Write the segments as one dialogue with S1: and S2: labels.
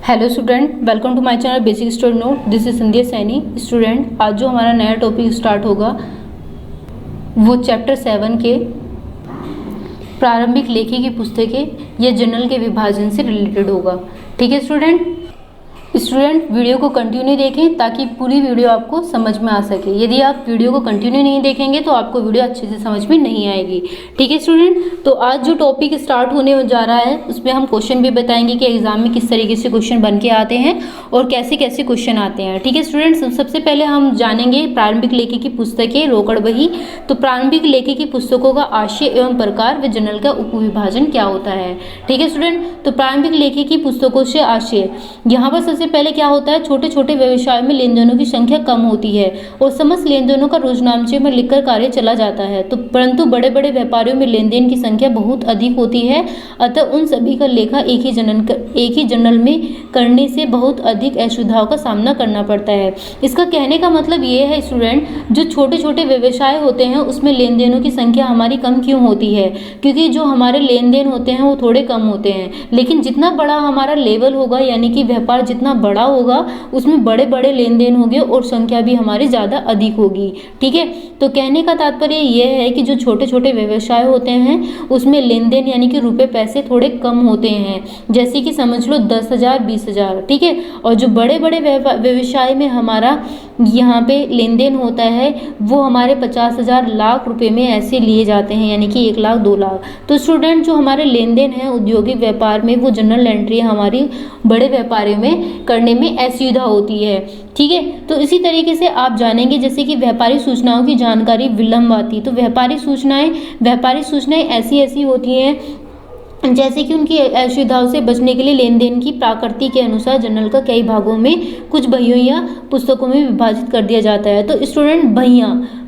S1: Hello student, welcome to my channel basic study note. This is Sandhya Saini. Student, आज जो हमारा नया टॉपिक स्टार्ट होगा वो चैप्टर 7 के प्रारंभिक लेखी की पुस्तकें या जर्नल के विभाजन से रिलेटेड होगा। ठीक है स्टूडेंट, वीडियो को कंटिन्यू देखें ताकि पूरी वीडियो आपको समझ में आ सके। यदि आप वीडियो को कंटिन्यू नहीं देखेंगे तो आपको वीडियो अच्छे से समझ में नहीं आएगी। ठीक है स्टूडेंट, तो आज जो टॉपिक स्टार्ट होने जा रहा है उसमें हम क्वेश्चन भी बताएंगे कि एग्जाम में किस तरीके से क्वेश्चन बन के आते हैं और कैसे कैसे क्वेश्चन आते हैं। ठीक है स्टूडेंट, सबसे पहले हम जानेंगे प्रारंभिक लेखी की पुस्तकें, रोकड़ बही। तो प्रारंभिक लेखी की पुस्तकों का आशय एवं प्रकार व जर्नल का उपविभाजन क्या होता है। ठीक है स्टूडेंट, तो प्रारंभिक लेखी की पुस्तकों से आशय, यहाँ पर सबसे पहले क्या होता है, छोटे छोटे व्यवसायों में लेन देनों की संख्या कम होती है और समस्त लेन देनों का रोजनामचे में लिखकर कार्य चला जाता है। तो परंतु बड़े बड़े व्यापारियों में लेन देन की संख्या बहुत अधिक होती है, अतः उन सभी का लेखा एक ही जर्नल में करने से बहुत अधिक असुविधाओं का सामना करना पड़ता है। इसका कहने का मतलब ये है स्टूडेंट, जो छोटे छोटे व्यवसाय होते हैं उसमें लेन देनों की संख्या हमारी कम क्यों होती है, क्योंकि जो हमारे लेन देन होते हैं वो थोड़े कम होते हैं। लेकिन जितना बड़ा हमारा लेवल होगा, यानी कि व्यापार जितना बड़ा होगा उसमें बड़े बड़े लेन देन होंगे और संख्या भी हमारी ज़्यादा अधिक होगी। ठीक है, तो कहने का तात्पर्य यह है कि जो छोटे छोटे व्यवसाय होते हैं उसमें लेन देन यानी कि रुपए पैसे थोड़े कम होते हैं, जैसे कि समझ लो 10,000 20,000। ठीक है, और जो बड़े बड़े व्यवसाय में हमारा यहाँ पे लेन देन होता है वो हमारे 50,000 लाख रुपए में ऐसे लिए जाते हैं, यानी कि 1 लाख 2 लाख। तो स्टूडेंट, जो हमारे लेन देन है औद्योगिक व्यापार में, वो जनरल एंट्री हमारी बड़े व्यापारियों में करने में असुविधा होती है। ठीक है, तो इसी तरीके से आप जानेंगे जैसे कि व्यापारी सूचनाओं की जानकारी विलंब आती। तो व्यापारी सूचनाएं ऐसी होती हैं जैसे कि उनकी असुविधाओं से बचने के लिए लेन देन की प्रकृति के अनुसार जर्नल का कई भागों में कुछ बहियों या पुस्तकों में विभाजित कर दिया जाता है। तो स्टूडेंट,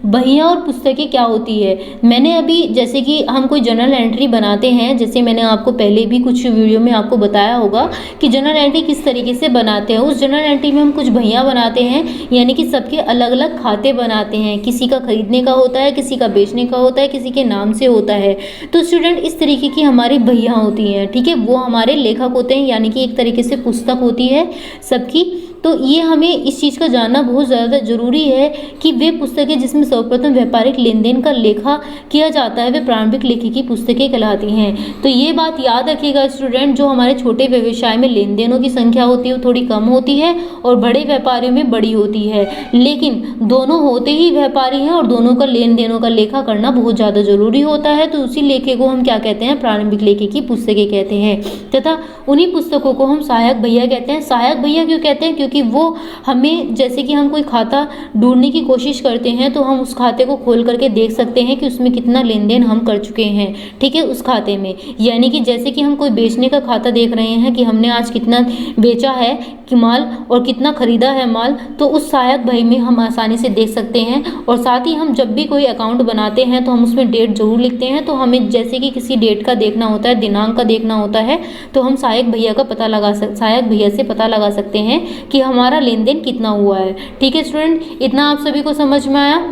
S1: बहियाँ और पुस्तकें क्या होती है, मैंने अभी जैसे कि हम कोई जर्नल एंट्री बनाते हैं, जैसे मैंने आपको पहले भी कुछ वीडियो में आपको बताया होगा कि जर्नल एंट्री किस तरीके से बनाते हैं। उस जर्नल एंट्री में हम कुछ बहियाँ बनाते हैं, यानी कि सबके अलग अलग खाते बनाते हैं। किसी का खरीदने का होता है, किसी का बेचने का होता है, किसी के नाम से होता है। तो स्टूडेंट, इस तरीके की हमारी बहियाँ होती हैं। ठीक है, वो हमारे लेखक होते हैं, यानी कि एक तरीके से पुस्तक होती है सबकी। तो ये हमें इस चीज़ का जानना बहुत ज़्यादा जरूरी है कि वे पुस्तकें जिसमें सर्वप्रथम व्यापारिक लेन देन का लेखा किया जाता है वे प्रारंभिक लेखी की पुस्तकें कहलाती हैं। तो ये बात याद रखिएगा स्टूडेंट, जो हमारे छोटे व्यवसाय में लेन देनों की संख्या होती है वो थोड़ी कम होती है और बड़े व्यापारियों में बड़ी होती है, लेकिन दोनों होते ही व्यापारी हैं और दोनों का लेन देनों का लेखा करना बहुत ज़्यादा जरूरी होता है। तो उसी लेखे को हम क्या कहते हैं, प्रारंभिक लेखी की पुस्तकें कहते हैं, तथा उन्हीं पुस्तकों को हम सहायक भैया कहते हैं। सहायक भैया क्यों कहते हैं, कि वो हमें, जैसे कि हम कोई खाता ढूंढने की कोशिश करते हैं तो हम उस खाते को खोल करके देख सकते हैं कि उसमें कितना लेन देन हम कर चुके हैं। ठीक है, उस खाते में, यानी कि जैसे कि हम कोई बेचने का खाता देख रहे हैं कि हमने आज कितना बेचा है कि माल और कितना खरीदा है माल, तो उस सहायक भई में हम आसानी से देख सकते हैं। और साथ ही हम जब भी कोई अकाउंट बनाते हैं तो हम उसमें डेट जरूर लिखते हैं। तो हमें जैसे कि किसी डेट का देखना होता है, दिनांक का देखना होता है, तो हम सहायक भैया से पता लगा सकते हैं कि हमारा लेन देन कितना हुआ है। ठीक है स्टूडेंट, इतना आप सभी को समझ में आया।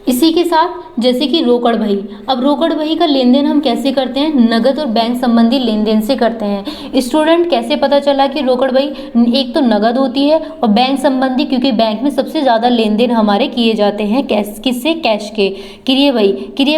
S1: इसी के साथ जैसे कि रोकड़ बही, अब रोकड़ बही का लेन देन हम कैसे करते हैं, नगद और बैंक संबंधी लेन देन से करते हैं। स्टूडेंट, कैसे पता चला कि रोकड़ बही, एक तो नगद होती है और बैंक संबंधी, क्योंकि बैंक में सबसे ज़्यादा लेन देन हमारे किए जाते हैं किससे, कैश के। क्रिय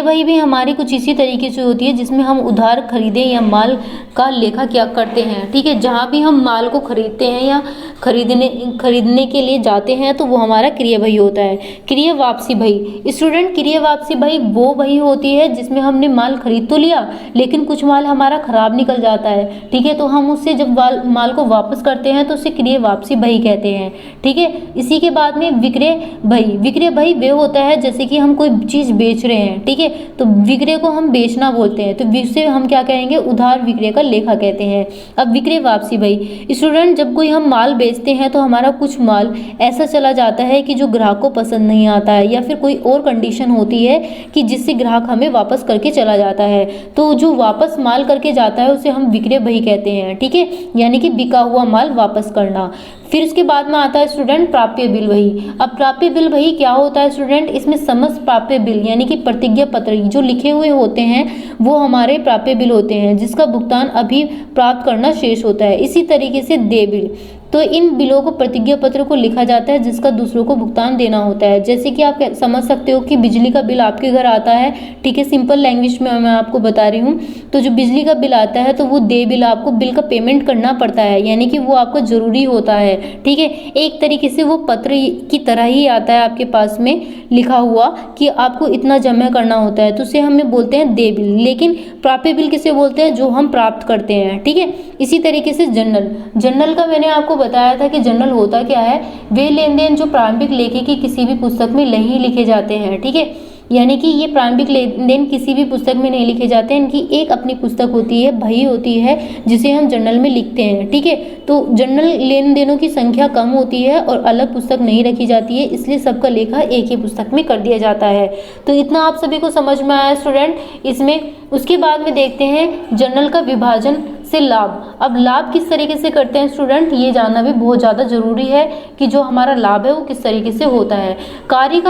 S1: बही भी हमारी कुछ इसी तरीके से होती है जिसमें हम उधार खरीदे या माल का लेखा क्या करते हैं। ठीक है, जहाँ भी हम माल को खरीदते हैं या खरीदने के लिए जाते हैं तो वो हमारा क्रिय बही होता है। क्रिय वापसी बही, स्टूडेंट, क्रिय वापसी बही वो बही होती है जिसमें हमने माल खरीद तो लिया लेकिन कुछ माल हमारा खराब निकल जाता है। ठीक है, तो हम उससे जब माल को वापस करते हैं तो उसे क्रिय वापसी बही कहते हैं। ठीक है, इसी के बाद में विक्रय बही वे होता है जैसे कि हम कोई चीज़ बेच रहे हैं। ठीक है, तो विक्रय को हम बेचना बोलते हैं, तो इससे हम क्या कहेंगे, उधार विक्रय का लेखा कहते हैं। अब विक्रय वापसी बही, स्टूडेंट, जब कोई हम माल बेचते हैं तो हमारा कुछ माल ऐसा चला जाता है कि जो ग्राहक को पसंद नहीं आता है या फिर कोई और कंडीशन होती है कि जिससे ग्राहक हमें वापस करके चला जाता है। तो जो वापस माल करके जाता है उसे हम विक्रय बही कहते हैं, ठीक है, यानी कि बिका हुआ माल वापस करना। फिर इसके बाद में आता है स्टूडेंट प्राप्य बिल बही। अब प्राप्य बिल बही क्या होता है स्टूडेंट, इसमें समस्त प्राप्य बिल यानी कि प्रतिज्ञा पत्र जो लिखे हुए होते हैं वो हमारे प्राप्य बिल होते हैं, जिसका भुगतान अभी प्राप्त करना शेष होता है। इसी तरीके से देय बिल, तो इन बिलों को प्रतिज्ञा पत्र को लिखा जाता है जिसका दूसरों को भुगतान देना होता है। जैसे कि आप समझ सकते हो कि बिजली का बिल आपके घर आता है, ठीक है, सिंपल लैंग्वेज में मैं आपको बता रही हूँ। तो जो बिजली का बिल आता है तो वो देय बिल, आपको बिल का पेमेंट करना पड़ता है, यानी कि वो आपको जरूरी होता है, ठीक है। एक तरीके से वो पत्र की तरह ही आता है आपके पास में लिखा हुआ कि आपको इतना जमा करना होता है, तो उसे हमें बोलते हैं देय बिल। लेकिन प्राप्य बिल किसे बोलते हैं, जो हम प्राप्त करते हैं, ठीक है। इसी तरीके से जर्नल का मैंने आपको बताया था कि जर्नल होता क्या है, वे लेन देन जो प्रारंभिक लेखे की किसी भी पुस्तक में नहीं लिखे जाते हैं, ठीक है, यानी कि ये प्रारंभिक लेन देन किसी भी पुस्तक में नहीं लिखे जाते हैं। इनकी एक अपनी पुस्तक होती है, बही होती है, जिसे हम जर्नल में लिखते हैं, ठीक है। तो जर्नल लेन देनों की संख्या कम होती है और अलग पुस्तक नहीं रखी जाती है, इसलिए सबका लेखा एक ही पुस्तक में कर दिया जाता है। तो इतना आप सभी को समझ में आया स्टूडेंट इसमें। उसके बाद में देखते हैं जर्नल का विभाजन से लाभ। अब लाभ किस तरीके से करते हैं स्टूडेंट, ये जानना भी बहुत ज़्यादा जरूरी है कि जो हमारा लाभ है वो किस तरीके से होता है। कार्य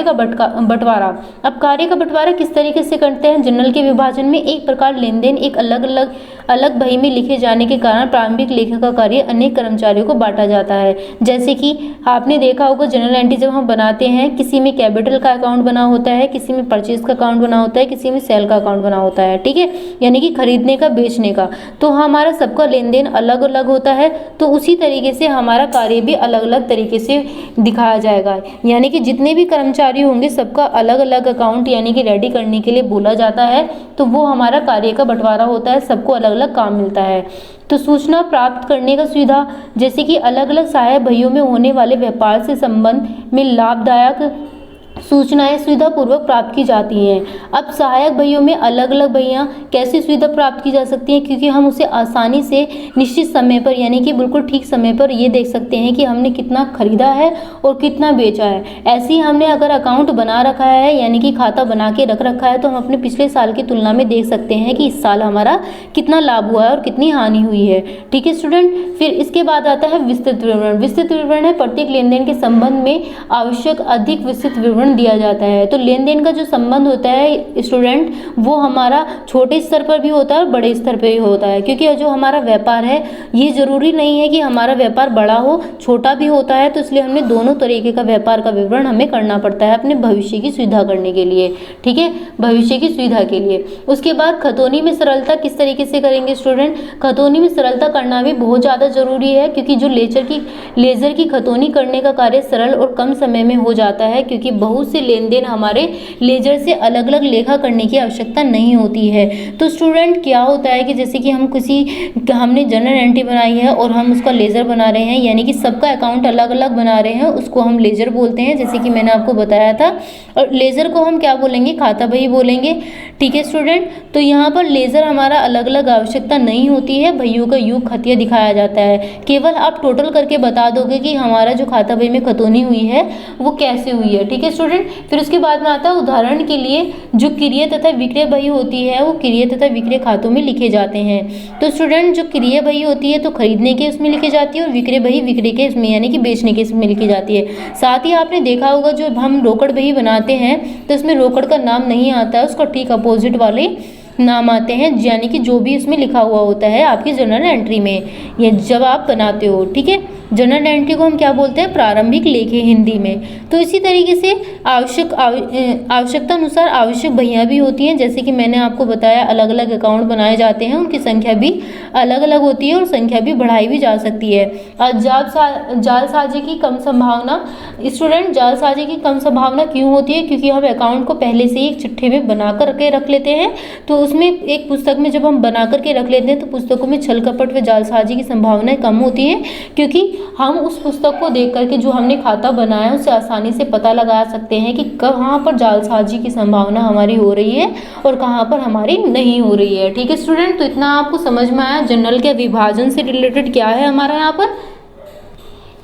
S1: का बंटवारा। अब कार्य का बंटवारा किस तरीके से करते हैं, जर्नल के विभाजन में एक प्रकार लेन देन एक अलग बही में लिखे जाने के कारण प्रारंभिक लेखा का कार्य अनेक कर्मचारियों को बांटा जाता है। जैसे कि आपने देखा होगा जर्नल एंट्री जब हम बनाते हैं, किसी में कैपिटल का अकाउंट बना होता है, किसी में परचेज का अकाउंट बना होता है, किसी में सेल का अकाउंट बना होता है, ठीक है, यानी कि खरीदने का बेचने का। तो हमारा सबका लेन देन अलग अलग होता है, तो उसी तरीके से हमारा कार्य भी अलग अलग तरीके से दिखाया जाएगा। यानी कि जितने भी कर्मचारी होंगे सबका अलग अलग अकाउंट यानी कि रेडी करने के लिए बोला जाता है, तो वो हमारा कार्य का बंटवारा होता है, सबको अलग अलग काम मिलता है। तो सूचना प्राप्त करने का सुविधा, जैसे कि अलग अलग सहायक बहियों में होने वाले व्यापार से संबंध में लाभदायक सूचनाएं सुविधा पूर्वक प्राप्त की जाती हैं। अब सहायक बहियों में अलग अलग बहियां कैसे सुविधा प्राप्त की जा सकती हैं, क्योंकि हम उसे आसानी से निश्चित समय पर यानी कि बिल्कुल ठीक समय पर ये देख सकते हैं कि हमने कितना खरीदा है और कितना बेचा है। ऐसे ही हमने अगर अकाउंट बना रखा है यानी कि खाता बना के रख रखा है, तो हम अपने पिछले साल की तुलना में देख सकते हैं कि इस साल हमारा कितना लाभ हुआ है और कितनी हानि हुई है, ठीक है स्टूडेंट। फिर इसके बाद आता है विस्तृत विवरण। विस्तृत विवरण है प्रत्येक लेन देन के संबंध में आवश्यक अधिक विस्तृत विवरण दिया जाता है। तो लेन देन का जो संबंध होता है स्टूडेंट, वो हमारा छोटे स्तर पर भी होता है और बड़े स्तर पर भी होता है, क्योंकि जो हमारा व्यापार है ये जरूरी नहीं है कि हमारा व्यापार बड़ा हो, छोटा भी होता है। तो इसलिए हमने दोनों तरीके का व्यापार का विवरण हमें करना पड़ता है अपने भविष्य की सुविधा करने के लिए, ठीक है, भविष्य की सुविधा के लिए। उसके बाद खतौनी में सरलता किस तरीके से करेंगे स्टूडेंट, खतौनी में सरलता करना भी बहुत ज़्यादा जरूरी है, क्योंकि जो लेजर की खतौनी करने का कार्य सरल और कम समय में हो जाता है, क्योंकि बहुत से लेन देन हमारे लेजर से अलग अलग लेखा करने की आवश्यकता नहीं होती है। तो स्टूडेंट क्या होता है कि जैसे कि हमने जर्नल एंट्री बनाई है और हम उसका लेजर बना रहे हैं, यानी कि सबका अकाउंट अलग अलग बना रहे हैं, उसको हम लेजर बोलते हैं, जैसे कि मैंने आपको बताया था। और लेजर को हम क्या बोलेंगे, खाता बही बोलेंगे, ठीक है स्टूडेंट। तो यहाँ पर लेजर हमारा अलग अलग आवश्यकता नहीं होती है, बहियों का योग खतिया दिखाया जाता है। केवल आप टोटल करके बता दोगे कि हमारा जो खाता बही में खतौनी हुई है वो कैसे हुई है, ठीक है स्टूडेंट। फिर उसके बाद में आता है उदाहरण के लिए जो क्रिय तथा विक्रय बही होती है वो क्रिय तथा विक्रय खातों में लिखे जाते हैं। तो स्टूडेंट जो क्रिय बही होती है तो खरीदने के उसमें लिखी जाती है, और विक्रय बही विक्रय के इसमें यानी कि बेचने के इसमें लिखी जाती है। साथ ही आपने देखा होगा जो हम रोकड़ बही बनाते हैं तो इसमें रोकड़ का नाम नहीं आता है, उसका ठीक अपोजिट वाले नाम आते हैं, यानी कि जो भी इसमें लिखा हुआ होता है आपकी जर्नल एंट्री में, ये जब आप बनाते हो, ठीक है। जर्नल एंट्री को हम क्या बोलते हैं, प्रारंभिक लेखे हिंदी में। तो इसी तरीके से आवश्यकता अनुसार आवश्यक बहियां भी होती हैं, जैसे कि मैंने आपको बताया अलग अलग अकाउंट बनाए जाते हैं, उनकी संख्या भी अलग अलग होती है और संख्या भी बढ़ाई भी जा सकती है। जालसाजी की कम संभावना, स्टूडेंट जालसाजी की कम संभावना क्यों होती है, क्योंकि हम अकाउंट को पहले से ही एक चिट्ठे में बना करके रख लेते हैं। तो उसमें एक पुस्तक में जब हम बना करके रख लेते हैं तो पुस्तकों में छल कपट व जालसाजी की संभावनाएं कम होती हैं, क्योंकि हम उस पुस्तक को देख करके जो हमने खाता बनाया उससे आसानी से पता लगा सकते हैं कि कहाँ पर जालसाजी की संभावना हमारी हो रही है और कहाँ पर हमारी नहीं हो रही है, ठीक है स्टूडेंट। तो इतना आपको समझ में आया जर्नल के विभाजन से रिलेटेड क्या है हमारा यहाँ पर।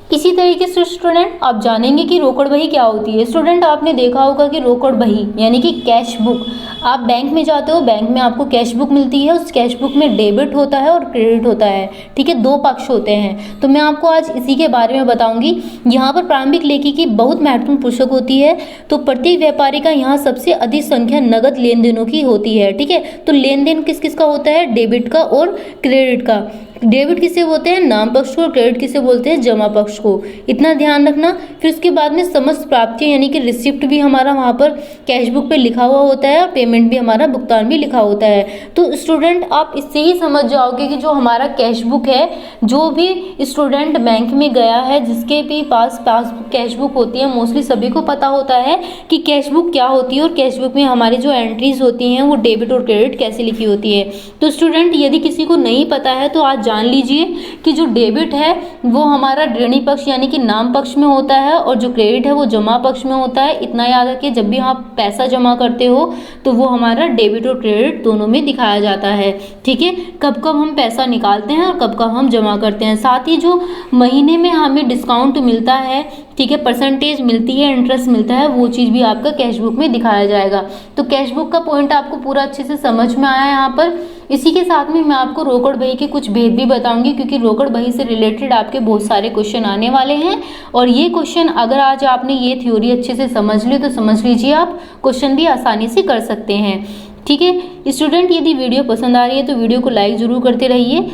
S1: इसी तरीके से स्टूडेंट आप जानेंगे कि रोकड़ बही क्या होती है। स्टूडेंट आपने देखा होगा कि रोकड़ बही यानी कि कैश बुक, आप बैंक में जाते हो, बैंक में आपको कैश बुक मिलती है, उस कैश बुक में डेबिट होता है और क्रेडिट होता है, ठीक है, दो पक्ष होते हैं। तो मैं आपको आज इसी के बारे में बताऊंगी। यहाँ पर प्रारंभिक लेखी की बहुत महत्वपूर्ण पुस्तक होती है। तो प्रत्येक व्यापारी का यहाँ सबसे अधिक संख्या नगद लेन देनों की होती है, ठीक है। तो लेन देन किस किस का होता है, डेबिट का और क्रेडिट का। डेबिट किसे बोलते हैं, नाम पक्ष को, और क्रेडिट किसे बोलते हैं, जमा पक्ष को। इतना ध्यान रखना। फिर उसके बाद में समस्त प्राप्तियां यानी कि रिसिप्ट भी हमारा वहाँ पर कैश बुक पे लिखा हुआ होता है, और पेमेंट भी हमारा, भुगतान भी लिखा होता है। तो स्टूडेंट आप इससे ही समझ जाओगे कि जो हमारा कैश बुक है, जो भी स्टूडेंट बैंक में गया है, जिसके भी पास कैश बुक होती है, मोस्टली सभी को पता होता है कि कैश बुक क्या होती है और कैश बुक में हमारी जो एंट्रीज होती हैं वो डेबिट और क्रेडिट कैसे लिखी होती है। तो स्टूडेंट यदि किसी को नहीं पता है तो आज जान लीजिए कि जो डेबिट है वो हमारा ऋणी पक्ष यानी कि नाम पक्ष में होता है, और जो क्रेडिट है वो जमा पक्ष में होता है। इतना याद रखिए, जब भी आप पैसा जमा करते हो तो वो हमारा डेबिट और क्रेडिट दोनों में दिखाया जाता है, ठीक है। कब कब हम पैसा निकालते हैं और कब कब हम जमा करते हैं। साथ ही जो महीने में हमें डिस्काउंट मिलता है, ठीक है, परसेंटेज मिलती है, इंटरेस्ट मिलता है, वो चीज़ भी आपका कैश बुक में दिखाया जाएगा। तो कैश बुक का पॉइंट आपको पूरा अच्छे से समझ में आया यहाँ पर। इसी के साथ में मैं आपको रोकड़ बही के कुछ भेद भी बताऊंगी, क्योंकि रोकड़ बही से रिलेटेड आपके बहुत सारे क्वेश्चन आने वाले हैं। और ये क्वेश्चन अगर आज आपने ये थ्योरी अच्छे से समझ ली तो समझ लीजिए आप क्वेश्चन भी आसानी से कर सकते हैं, ठीक है। स्टूडेंट यदि वीडियो पसंद आ रही है तो वीडियो को लाइक जरूर करते रहिए।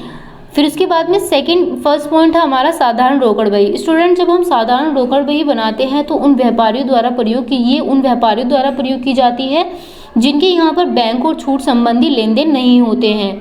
S1: फिर उसके बाद में फर्स्ट पॉइंट है हमारा साधारण रोकड़ बही। स्टूडेंट जब हम साधारण रोकड़ बही बनाते हैं तो उन व्यापारियों द्वारा प्रयोग की जाती है जिनके यहाँ पर बैंक और छूट संबंधी लेन देन नहीं होते हैं।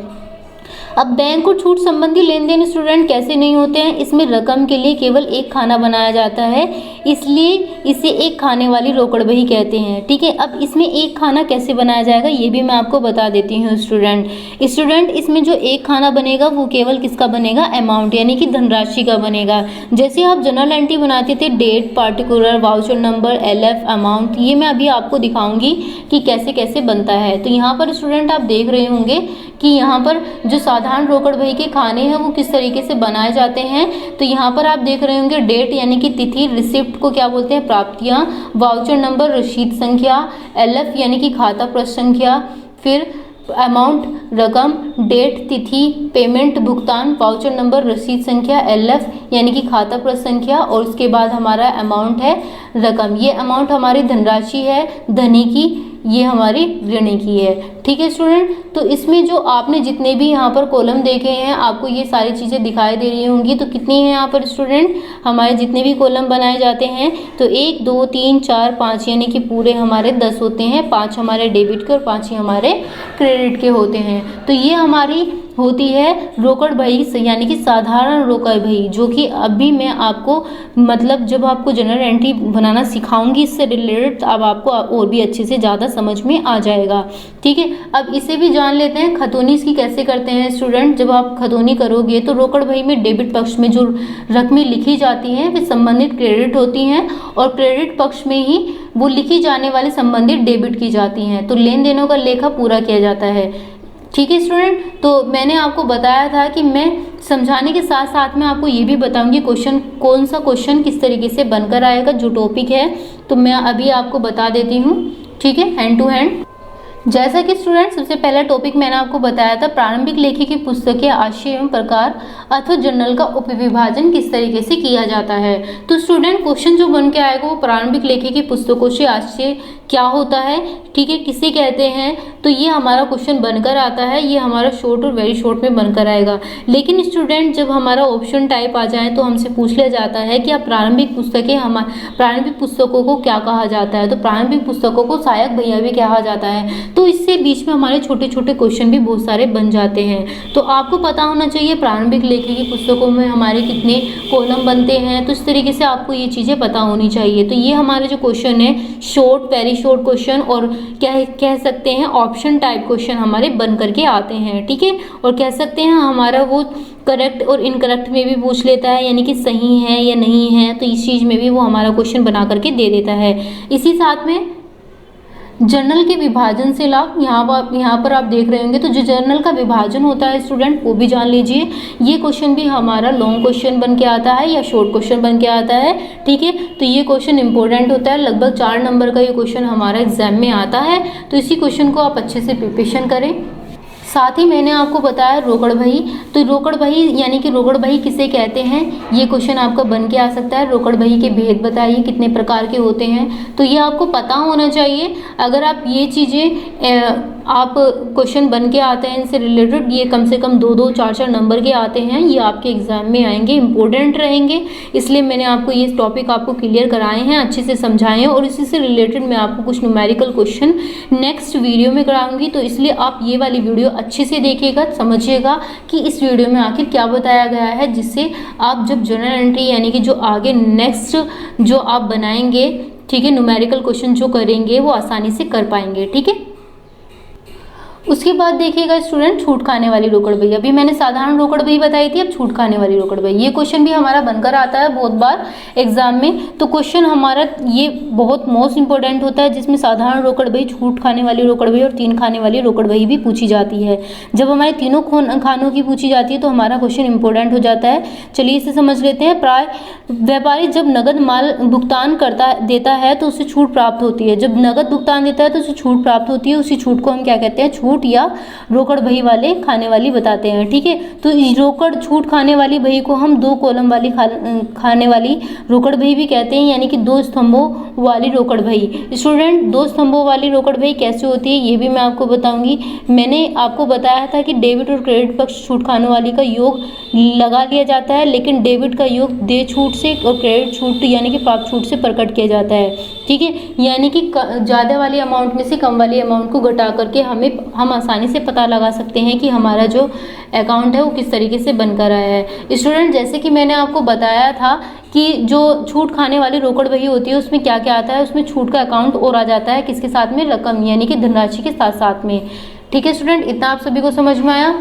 S1: अब बैंक और छूट संबंधी लेन देन स्टूडेंट कैसे नहीं होते हैं, इसमें रकम के लिए केवल एक खाना बनाया जाता है, इसलिए इसे एक खाने वाली रोकड़ बही कहते हैं, ठीक है। अब इसमें एक खाना कैसे बनाया जाएगा ये भी मैं आपको बता देती हूँ स्टूडेंट इसमें जो एक खाना बनेगा वो केवल किसका बनेगा, अमाउंट यानी कि धनराशि का बनेगा। जैसे आप जनरल एंट्री बनाते थे, date, particular, voucher number, LF, amount, ये मैं अभी आपको दिखाऊंगी कि कैसे कैसे बनता है। तो यहाँ पर स्टूडेंट आप देख रहे होंगे कि यहाँ पर जो साधारण रोकड़ बही के खाने हैं वो किस तरीके से बनाए जाते हैं। तो यहाँ पर आप देख रहे होंगे डेट यानी कि तिथि, रिसिप्ट को क्या बोलते हैं, प्राप्तियाँ, वाउचर नंबर, रसीद संख्या, LF यानी कि खाता प्रश्न संख्या, फिर अमाउंट रकम, डेट तिथि, पेमेंट भुगतान, वाउचर नंबर, रसीद संख्या, LF यानी कि खाता प्रश्न संख्या, और उसके बाद हमारा अमाउंट है रकम। ये अमाउंट हमारी धनराशि है, धनी की, ये हमारी ऋणी की है, ठीक है स्टूडेंट। तो इसमें जो आपने जितने भी यहाँ पर कॉलम देखे हैं आपको ये सारी चीज़ें दिखाई दे रही होंगी। तो कितनी है यहाँ पर स्टूडेंट, हमारे जितने भी कॉलम बनाए जाते हैं तो 1 2 3 4 5 यानी कि पूरे हमारे 10 होते हैं। 5 हमारे डेबिट के और 5 ही हमारे क्रेडिट के होते हैं। तो ये हमारी होती है रोकड़ बही यानी कि साधारण रोकड़ बही, जो कि अभी मैं आपको मतलब जब आपको जनरल एंट्री बनाना सिखाऊंगी इससे रिलेटेड अब आपको और भी अच्छे से ज़्यादा समझ में आ जाएगा, ठीक है। अब इसे भी जान लेते हैं खतौनी इसकी कैसे करते हैं स्टूडेंट। जब आप खतौनी करोगे तो रोकड़ बही में डेबिट पक्ष में जो रकमें लिखी जाती हैं वे संबंधित क्रेडिट होती हैं, और क्रेडिट पक्ष में ही वो लिखी जाने वाली संबंधित डेबिट की जाती हैं। तो लेन देनों का लेखा पूरा किया जाता है, ठीक है स्टूडेंट। तो मैंने आपको बताया था कि मैं समझाने के साथ साथ में आपको ये भी बताऊंगी क्वेश्चन कौन सा क्वेश्चन किस तरीके से बनकर आएगा, जो टॉपिक है तो मैं अभी आपको बता देती हूँ, ठीक है, हैंड टू हैंड। जैसा कि स्टूडेंट सबसे पहला टॉपिक मैंने आपको बताया था प्रारंभिक लेखी की पुस्तकें आशय एवं प्रकार अथवा जर्नल का उपविभाजन किस तरीके से किया जाता है। तो स्टूडेंट क्वेश्चन जो बन के आएगा वो प्रारंभिक लेखी की पुस्तकों से आशय क्या होता है, ठीक है, किसे कहते हैं, तो ये हमारा क्वेश्चन बनकर आता है। ये हमारा शॉर्ट और वेरी शॉर्ट में बनकर आएगा। लेकिन स्टूडेंट जब हमारा ऑप्शन टाइप आ जाए तो हमसे पूछ लिया जाता है कि आप प्रारंभिक पुस्तकों को क्या कहा जाता है। तो प्रारंभिक पुस्तकों को सहायक भैया भी कहा जाता है। तो इससे बीच में हमारे छोटे छोटे क्वेश्चन भी बहुत सारे बन जाते हैं। तो आपको पता होना चाहिए प्रारंभिक लेखी की पुस्तकों में हमारे कितने कॉलम बनते हैं। तो इस तरीके से आपको ये चीज़ें पता होनी चाहिए। तो ये हमारे जो क्वेश्चन है शॉर्ट, वेरी शॉर्ट क्वेश्चन और क्या कह सकते हैं ऑप्शन टाइप क्वेश्चन हमारे बन करके आते हैं, ठीक है। और कह सकते हैं हमारा वो करेक्ट और इनकरेक्ट में भी पूछ लेता है, यानी कि सही है या नहीं है, तो इस चीज़ में भी वो हमारा क्वेश्चन बना करके दे देता है। इसी साथ में जर्नल के विभाजन से लाभ, यहाँ पर आप देख रहे होंगे। तो जो जर्नल का विभाजन होता है स्टूडेंट, वो भी जान लीजिए। ये क्वेश्चन भी हमारा लॉन्ग क्वेश्चन बन के आता है या शॉर्ट क्वेश्चन बन के आता है, ठीक है। तो ये क्वेश्चन इंपॉर्टेंट होता है, लगभग 4 नंबर का ये क्वेश्चन हमारा एग्जाम में आता है। तो इसी क्वेश्चन को आप अच्छे से प्रिपरेशन करें। साथ ही मैंने आपको बताया रोकड़ बही। तो रोकड़ बही यानी कि रोकड़ बही किसे कहते हैं, ये क्वेश्चन आपका बन के आ सकता है। रोकड़ बही के भेद बताइए, कितने प्रकार के होते हैं, तो ये आपको पता होना चाहिए। अगर आप ये चीज़ें आप क्वेश्चन बन के आते हैं इनसे रिलेटेड, ये कम से कम 2-2, 4-4 नंबर के आते हैं, ये आपके एग्जाम में आएंगे, इंपॉर्टेंट रहेंगे। इसलिए मैंने आपको ये टॉपिक आपको क्लियर कराए हैं, अच्छे से समझाए हैं। और इसी से रिलेटेड मैं आपको कुछ न्यूमेरिकल क्वेश्चन नेक्स्ट वीडियो में कराऊंगी। तो इसलिए आप ये वाली वीडियो अच्छे से देखिएगा, समझिएगा कि इस वीडियो में आखिर क्या बताया गया है, जिससे आप जब जर्नल एंट्री यानी कि जो आगे नेक्स्ट जो आप बनाएंगे, ठीक है, न्यूमेरिकल क्वेश्चन जो करेंगे वो आसानी से कर पाएंगे, ठीक है। उसके बाद देखिएगा स्टूडेंट, छूट खाने वाली रोकड़ बही। अभी मैंने साधारण रोकड़ बही बताई थी, अब छूट खाने वाली रोकड़ बही। ये क्वेश्चन भी हमारा बनकर आता है बहुत बार एग्जाम में। तो क्वेश्चन हमारा ये बहुत मोस्ट इंपॉर्टेंट होता है, जिसमें साधारण रोकड़ बही, छूट खाने वाली रोकड़ बही और 3 खाने वाली रोकड़ बही भी पूछी जाती है। जब हमारे तीनों खानों की पूछी जाती है तो हमारा क्वेश्चन इंपॉर्टेंट हो जाता है। चलिए इसे समझ लेते हैं। प्राय व्यापारी जब नगद माल भुगतान देता है तो उसे छूट प्राप्त होती है। जब नगद भुगतान देता है तो उसे छूट प्राप्त होती है। उसी छूट को हम क्या कहते हैं, छूट या रोकड़ बही वाले खाने वाली बताते हैं, ठीक है। तो रोकड़ छूट खाने वाली बही को हम 2 कॉलम वाली खाने वाली रोकड़ बही भी कहते हैं, यानी कि 2 स्तंभों वाली रोकड़ बही। स्टूडेंट, 2 स्तंभों वाली रोकड़ बही कैसे होती है ये भी मैं आपको बताऊंगी। मैंने आपको बताया था कि डेबिट और क्रेडिट पक्ष छूट खाने वाली का योग लगा लिया जाता है, लेकिन डेबिट का योग देय छूट से और क्रेडिट छूट यानी कि प्राप्त छूट से प्रकट किया जाता है, ठीक है। यानी कि ज़्यादा वाली अमाउंट में से कम वाली अमाउंट को घटा करके हम आसानी से पता लगा सकते हैं कि हमारा जो अकाउंट है वो किस तरीके से बनकर आया है। स्टूडेंट, जैसे कि मैंने आपको बताया था कि जो छूट खाने वाली रोकड़ बही होती है उसमें क्या क्या आता है, उसमें छूट का अकाउंट और आ जाता है, किसके साथ में, रकम यानी कि धनराशि के साथ साथ में, ठीक है। स्टूडेंट, इतना आप सभी को समझ में आया।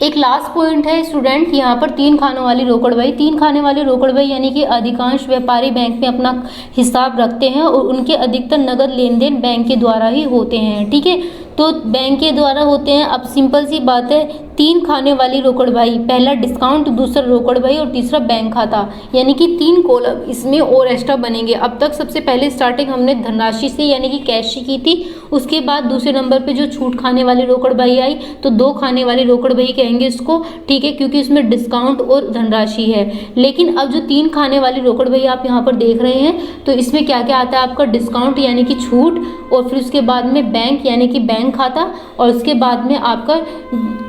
S1: एक लास्ट पॉइंट है स्टूडेंट, यहाँ पर 3 खानों वाली रोकड़ बही। 3 खाने वाली रोकड़ बही यानी कि अधिकांश व्यापारी बैंक में अपना हिसाब रखते हैं और उनके अधिकतर नगद लेन देन बैंक के द्वारा ही होते हैं, ठीक है। तो बैंक के द्वारा होते हैं। अब सिंपल सी बात है, 3 खाने वाली रोकड़ बही, पहला डिस्काउंट, दूसरा रोकड़ बही और तीसरा बैंक खाता, यानी कि 3 कॉलम इसमें और एक्स्ट्रा बनेंगे। अब तक सबसे पहले स्टार्टिंग हमने धनराशि से यानी कि कैश से की थी। उसके बाद दूसरे नंबर पे जो छूट खाने वाली रोकड़ बही आई, तो 2 खाने वाली रोकड़ बही कहेंगे इसको, ठीक है, क्योंकि इसमें डिस्काउंट और धनराशि है। लेकिन अब जो 3 खाने वाली रोकड़ बही आप यहाँ पर देख रहे हैं, तो इसमें क्या क्या आता है आपका, डिस्काउंट यानी कि छूट, और फिर उसके बाद में बैंक यानी कि बैंक खाता, और उसके बाद में आपका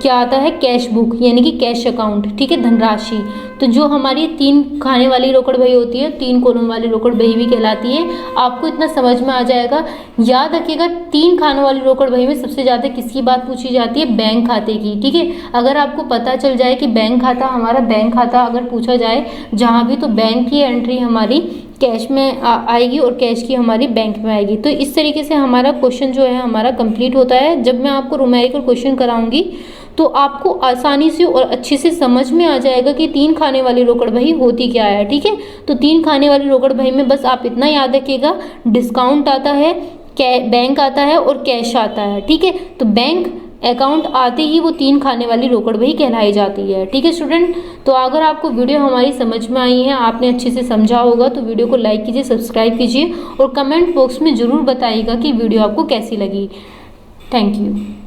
S1: क्या आता है, कैश बुक यानी कि कैश अकाउंट, ठीक है, धनराशि। तो जो हमारी 3 खाने वाली रोकड़ बही होती है, 3 कॉलम वाली रोकड़ बही भी कहलाती है। आपको इतना समझ में आ जाएगा। याद रखिएगा, 3 खानों वाली रोकड़ बही में सबसे ज़्यादा किसकी बात पूछी जाती है, बैंक खाते की, ठीक है। अगर आपको पता चल जाए कि बैंक खाता, हमारा बैंक खाता अगर पूछा जाए जहाँ भी, तो बैंक की एंट्री हमारी कैश में आएगी और कैश की हमारी बैंक में आएगी। तो इस तरीके से हमारा क्वेश्चन जो है हमारा कंप्लीट होता है। जब मैं आपको न्यूमेरिकल क्वेश्चन कराऊंगी तो आपको आसानी से और अच्छे से समझ में आ जाएगा कि 3 खाने वाली रोकड़ बही होती क्या है, ठीक है। तो 3 खाने वाली रोकड़ बही में बस आप इतना याद रखिएगा, डिस्काउंट आता है, बैंक आता है और कैश आता है, ठीक है। तो बैंक अकाउंट आते ही वो 3 खाने वाली रोकड़ बही कहलाई जाती है, ठीक है स्टूडेंट। तो अगर आपको वीडियो हमारी समझ में आई है, आपने अच्छे से समझा होगा, तो वीडियो को लाइक कीजिए, सब्सक्राइब कीजिए और कमेंट बॉक्स में ज़रूर बताइएगा कि वीडियो आपको कैसी लगी। Thank you.